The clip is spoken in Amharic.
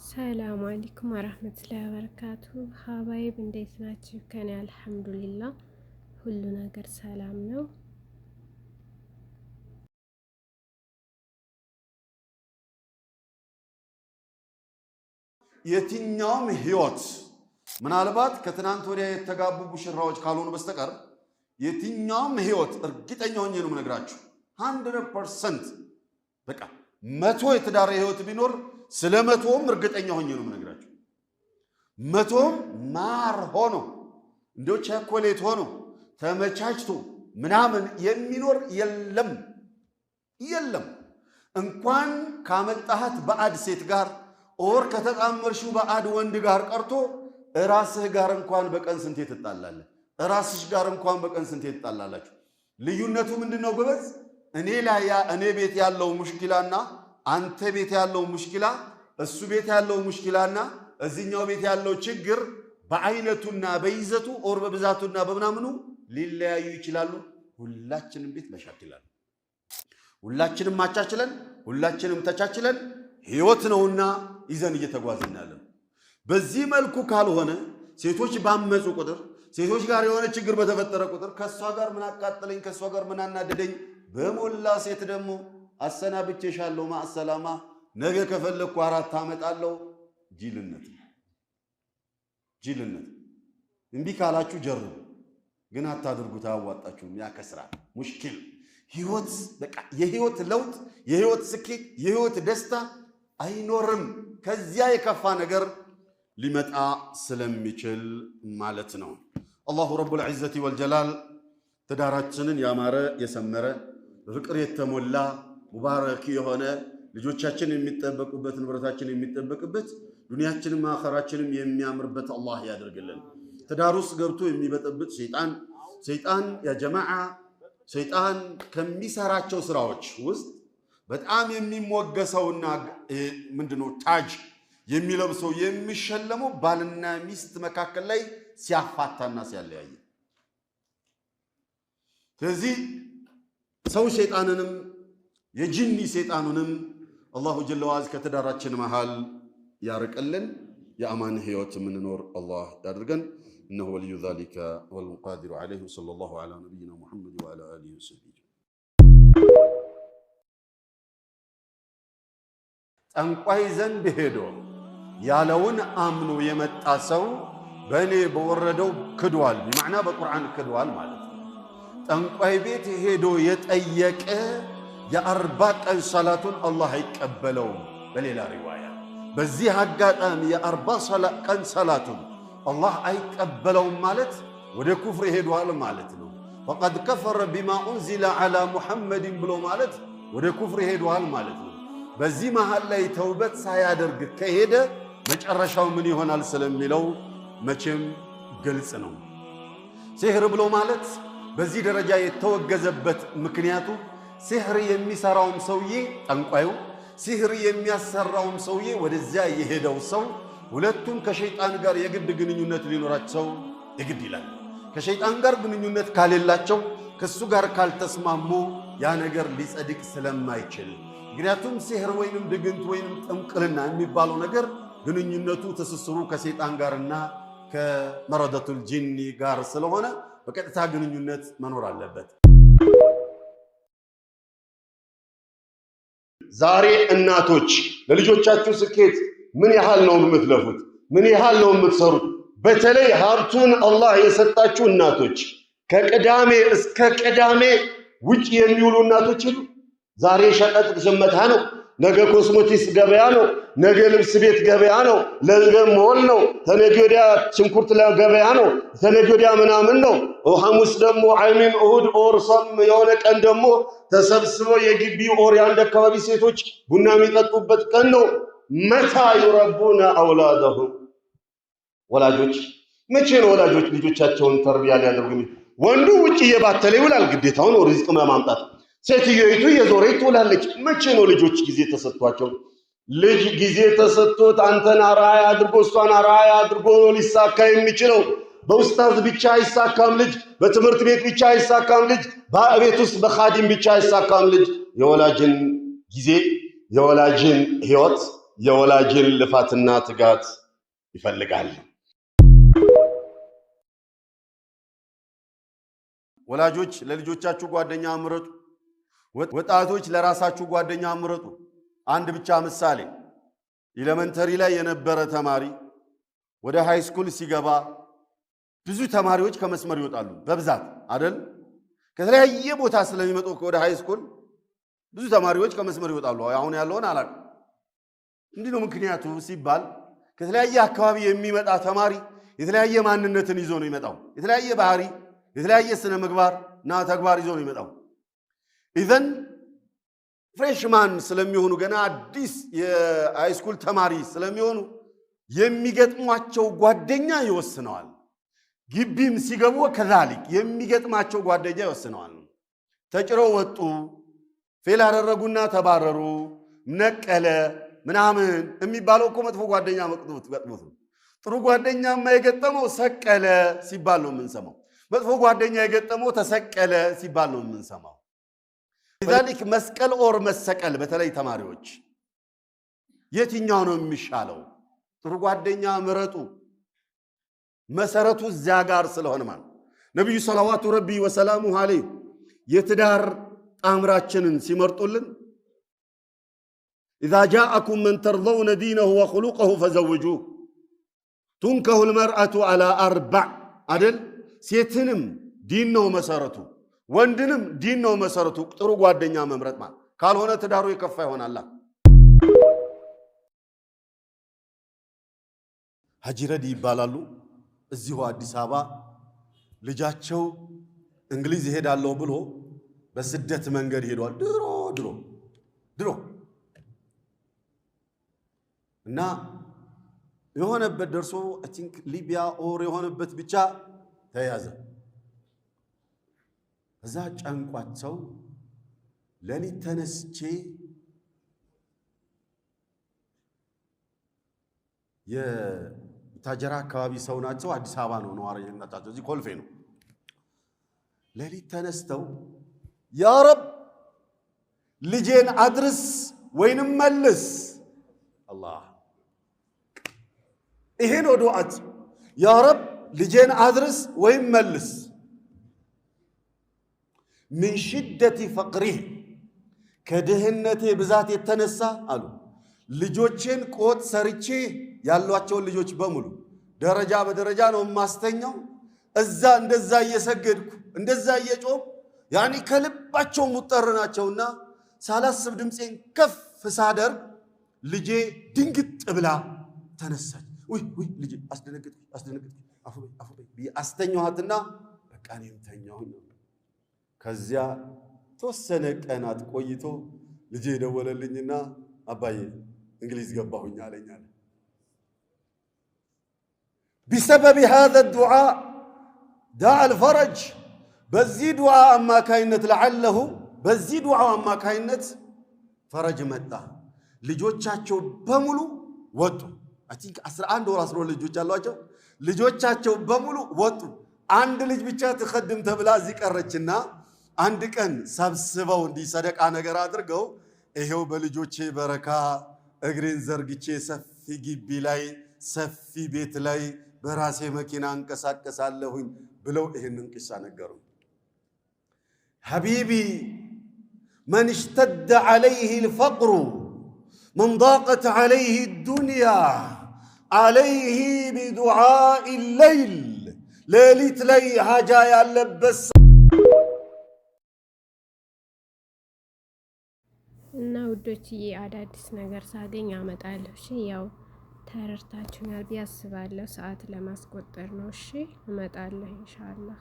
ሰላም አለይኩም ወራህመቱላሂ ወበረካቱ። ሀባይብ እንዴት ናችሁ? ከኔ አልሐምዱሊላህ ሁሉ ነገር ሰላም ነው። የትኛውም ህይወት ምናልባት ከትናንት ወዲያ የተጋቡ ሙሽራዎች ካልሆኑ በስተቀር የትኛውም ህይወት እርግጠኛ ሆኜ ነው የምነግራችሁ 100% በቃ 100 የተዳረ ህይወት ቢኖር ስለ 100ም እርግጠኛ ሆኜ ነው የምነግራችሁ። 100ም ማር ሆኖ እንደው ቸኮሌት ሆኖ ተመቻችቶ ምናምን የሚኖር የለም። እንኳን ካመጣሃት ባዕድ ሴት ጋር ኦር ከተጣመርሽው ባዕድ ወንድ ጋር ቀርቶ ራስህ ጋር እንኳን በቀን ስንቴ ትጣላለህ? ራስሽ ጋር እንኳን በቀን ስንቴ ትጣላላችሁ? ልዩነቱ ምንድነው ጎበዝ? እኔ ቤት ያለው ሙሽኪላና አንተ ቤት ያለው ሙሽኪላ፣ እሱ ቤት ያለው ሙሽኪላና እዚህኛው ቤት ያለው ችግር በአይነቱና በይዘቱ ኦር በብዛቱና በምናምኑ ሊለያዩ ይችላሉ። ሁላችንም ቤት መሻክላል። ሁላችንም ማቻችለን፣ ሁላችንም ተቻችለን ህይወት ነውና ይዘን እየተጓዝን ያለን። በዚህ መልኩ ካልሆነ ሴቶች ባመጹ ቁጥር፣ ሴቶች ጋር የሆነ ችግር በተፈጠረ ቁጥር ከሷ ጋር ምን አቃጠለኝ፣ ከሷ ጋር ምን አናደደኝ፣ በሞላ ሴት ደግሞ አሰናብቼሻለሁ ማሰላማ፣ ነገ ከፈለኩ 4 አመጣለሁ። ጅልነት እንቢ ካላችሁ ጀርቡ፣ ግን አታድርጉት፣ አያዋጣችሁም፣ ያከስራል። ሙሽኪል ህይወት በቃ የህይወት ለውጥ፣ የህይወት ስኬት፣ የህይወት ደስታ አይኖርም። ከዚያ የከፋ ነገር ሊመጣ ስለሚችል ማለት ነው። አላሁ ረቡል ዒዘቲ ወልጀላል ትዳራችንን ያማረ የሰመረ በፍቅር የተሞላ ሙባረክ የሆነ ልጆቻችን የሚጠበቁበት ንብረታችን የሚጠበቅበት ዱንያችንም አኸራችንም የሚያምርበት አላህ ያደርግልን። ትዳር ውስጥ ገብቶ የሚበጠብጥ ሰይጣን ያ ጀማዓ ሰይጣን ከሚሰራቸው ስራዎች ውስጥ በጣም የሚሞገሰውና ምንድነው ታጅ የሚለብሰው የሚሸለመው ባልና ሚስት መካከል ላይ ሲያፋታና ሲያለያይ። ስለዚህ ሰው ሸይጣንንም የጂኒ ሰይጣኑንም አላሁ ጀለ ወዐዝ ከትዳራችን መሃል ያርቅልን። የአማን ህይወት የምንኖር አላህ ያድርገን። እነሆ ወልዩ ዛሊከ ወልቃዲሩ ዐለይሂ ወሰለላሁ ዐላ ነቢይና ሙሐመድ ወዐላ አሊሂ ወሰህቢሂ። ጠንቋይ ዘንድ ሄዶ ያለውን አምኖ የመጣ ሰው በእኔ በወረደው ክዷል፣ በማዕና በቁርአን ክዷል ማለት ነው። ጠንቋይ ቤት ሄዶ የጠየቀ የ40 ቀን ሰላቱን አላህ አይቀበለውም። በሌላ ሪዋያ በዚህ አጋጣሚ የ40 ቀን ሰላቱን አላህ አይቀበለውም ማለት ወደ ኩፍር ሄዷል ማለት ነው። ፈቀድ ከፈረ ቢማ ኡንዚለ ዐላ ሙሐመድን ብሎ ማለት ወደ ኩፍር ሄዷል ማለት ነው። በዚህ መሃል ላይ ተውበት ሳያደርግ ከሄደ መጨረሻው ምን ይሆናል ስለሚለው መቼም ግልጽ ነው። ሲህር ብሎ ማለት በዚህ ደረጃ የተወገዘበት ምክንያቱ ሲህር የሚሰራውም ሰውዬ ጠንቋዩ፣ ሲህር የሚያሰራውም ሰውዬ ወደዚያ የሄደው ሰው ሁለቱም ከሸይጣን ጋር የግድ ግንኙነት ሊኖራቸው የግድ ይላል። ከሸይጣን ጋር ግንኙነት ካሌላቸው ከሱ ጋር ካልተስማሙ ያ ነገር ሊጸድቅ ስለማይችል፣ ምክንያቱም ሲህር ወይንም ድግንት ወይንም ጥምቅልና የሚባለው ነገር ግንኙነቱ ትስስሩ ከሸይጣን ጋርና ከመረደቱል ጂኒ ጋር ስለሆነ በቀጥታ ግንኙነት መኖር አለበት። ዛሬ እናቶች ለልጆቻችሁ ስኬት ምን ያህል ነው የምትለፉት? ምን ያህል ነው የምትሰሩት? በተለይ ሀብቱን አላህ የሰጣችሁ እናቶች ከቅዳሜ እስከ ቅዳሜ ውጭ የሚውሉ እናቶች ሁሉ ዛሬ ሸቀጥ ሽመታ ነው፣ ነገ ኮስሞቲክስ ገበያ ነው፣ ነገ ልብስ ቤት ገበያ ነው፣ ነገ ሞል ነው፣ ተነገ ወዲያ ሽንኩርት ገበያ ነው፣ ተነገ ወዲያ ምናምን ነው። ሐሙስ ደግሞ አይሚን እሁድ ኦር ሰም የሆነ ቀን ደግሞ ተሰብስበው የግቢ ኦር የአንድ አካባቢ ሴቶች ቡና የሚጠጡበት ቀን ነው። መታ ይረቡና አውላደሁም ወላጆች መቼ ነው ወላጆች ልጆቻቸውን ተርቢያ ሊያደርጉ? ወንዱ ውጭ እየባተለ ይውላል ግዴታውን ሪዝቅ ለማምጣት፣ ሴትዮይቱ የዞረች ትውላለች። መቼ ነው ልጆች ጊዜ ተሰጥቷቸው? ልጅ ጊዜ ተሰጥቶት አንተን አርአያ አድርጎ እሷን አርአያ አድርጎ ሊሳካ የሚችለው። በኡስታዝ ብቻ አይሳካም ልጅ፣ በትምህርት ቤት ብቻ አይሳካም ልጅ፣ በቤት ውስጥ በኻዲም ብቻ አይሳካም ልጅ። የወላጅን ጊዜ የወላጅን ህይወት የወላጅን ልፋትና ትጋት ይፈልጋል። ወላጆች ለልጆቻችሁ ጓደኛ ምረጡ። ወጣቶች ለራሳችሁ ጓደኛ ምረጡ። አንድ ብቻ ምሳሌ፣ ኤሌመንተሪ ላይ የነበረ ተማሪ ወደ ሃይ ስኩል ሲገባ ብዙ ተማሪዎች ከመስመር ይወጣሉ። በብዛት አይደል? ከተለያየ ቦታ ስለሚመጡ ወደ ሃይ ስኩል ብዙ ተማሪዎች ከመስመር ይወጣሉ። አሁን ያለውን አላውቅም። እንዲህ ነው ምክንያቱ ሲባል ከተለያየ አካባቢ የሚመጣ ተማሪ የተለያየ ማንነትን ይዞ ነው የሚመጣው። የተለያየ ባህሪ፣ የተለያየ ስነ ምግባር እና ተግባር ይዞ ነው የሚመጣው። ኢዘን ፍሬሽማን ስለሚሆኑ ገና አዲስ የሃይስኩል ተማሪ ስለሚሆኑ የሚገጥሟቸው ጓደኛ ይወስነዋል። ግቢም ሲገቡ ከዛሊክ የሚገጥማቸው ጓደኛ ይወስነዋል። ተጭረው ወጡ፣ ፌል አደረጉና ተባረሩ፣ ነቀለ ምናምን የሚባለው እኮ መጥፎ ጓደኛ ገጥሞት ነው። ጥሩ ጓደኛ የገጠመው ሰቀለ ሲባል ነው የምንሰማው። መጥፎ ጓደኛ የገጠመው ተሰቀለ ሲባል ነው የምንሰማው። ለዛሊክ መስቀል ኦር መሰቀል፣ በተለይ ተማሪዎች የትኛው ነው የሚሻለው? ጥሩ ጓደኛ ምረጡ። መሰረቱ እዚያ ጋር ስለሆነ ማለት ነብዩ ሰለዋቱ ረቢ ወሰላሙ ዐለይሂ የትዳር ጣምራችንን ሲመርጡልን إذا جاءكم من ترضون دينه وخلقه فزوجوه تنكه المرأة على 4 عدل ሴትንም ዲን ነው መሰረቱ፣ ወንድንም ዲን ነው መሰረቱ። ጥሩ ጓደኛ መምረጥ ማለት ካልሆነ ትዳሩ የከፋ ይሆናል። ሀጂ ረዲ ይባላሉ። እዚሁ አዲስ አበባ ልጃቸው እንግሊዝ ይሄዳለሁ ብሎ በስደት መንገድ ሄዷል። ድሮ እና የሆነበት ደርሶ አይ ቲንክ ሊቢያ ኦር የሆነበት ብቻ ተያዘ። እዛ ጨንቋቸው ለሊት ተነስቼ የታጀራ አካባቢ ሰው ናቸው። አዲስ አበባ ነው ነዋሪነታቸው፣ እዚህ ኮልፌ ነው። ለሊት ተነስተው ያ ረብ ልጄን አድርስ ወይንም መልስ። አላህ ይሄ ነው ዱዓት። ያ ረብ ልጄን አድርስ ወይም መልስ። ምን ሽደት ፈቅሪህ ከድህነቴ ብዛት የተነሳ አሉ ልጆችን ቆጥ ሰርቼ ያሏቸውን ልጆች በሙሉ ደረጃ በደረጃ ነው ማስተኛው። እዛ እንደዛ እየሰገድኩ እንደዛ እየጮህ ያኒ ከልባቸው ሙጠር ናቸውና ሳላስብ ድምፄን ከፍ ሳደርግ ልጄ ድንግጥ ብላ ተነሳች። ውይ ልጄ አስደነግጥ አፉበይ አስተኛኋትና በቃ እኔም ተኛሁኝ። ከዚያ ተወሰነ ቀናት ቆይቶ ልጄ ደወለልኝና አባዬ እንግሊዝ ገባሁኝ አለኝ። بسبب هذا الدعاء دعا الفرج በዚህ ዱዓ አማካይነት ለዓለሁ በዚህ ዱዓ አማካይነት ፈረጅ መጣ። ልጆቻቸው በሙሉ ወጡ። አይ ቲንክ 11 ወር 12 ልጆች አሏቸው። ልጆቻቸው በሙሉ ወጡ። አንድ ልጅ ብቻ ትኸድም ተብላ እዚህ ቀረችና አንድ ቀን ሰብስበው እንዲህ ሰደቃ ነገር አድርገው ይሄው በልጆቼ በረካ እግሬን ዘርግቼ ሰፊ ግቢ ላይ ሰፊ ቤት ላይ በራሴ መኪና እንቀሳቀሳለሁኝ ብለው ይሄንን ቂሳ ነገሩ። ሐቢቢ መን اشتد عليه الفقر من ضاقت عليه الدنيا عليه بدعاء الليل ሌሊት ላይ ሀጃ ያለበት እና ውዶችዬ አዳዲስ ነገር ሳገኝ አመጣለሁ። እሺ ያው ተረድታችሁኛል ብዬ አስባለሁ። ሰዓት ለማስቆጠር ነው። እሺ እመጣለሁ ኢንሻአላህ።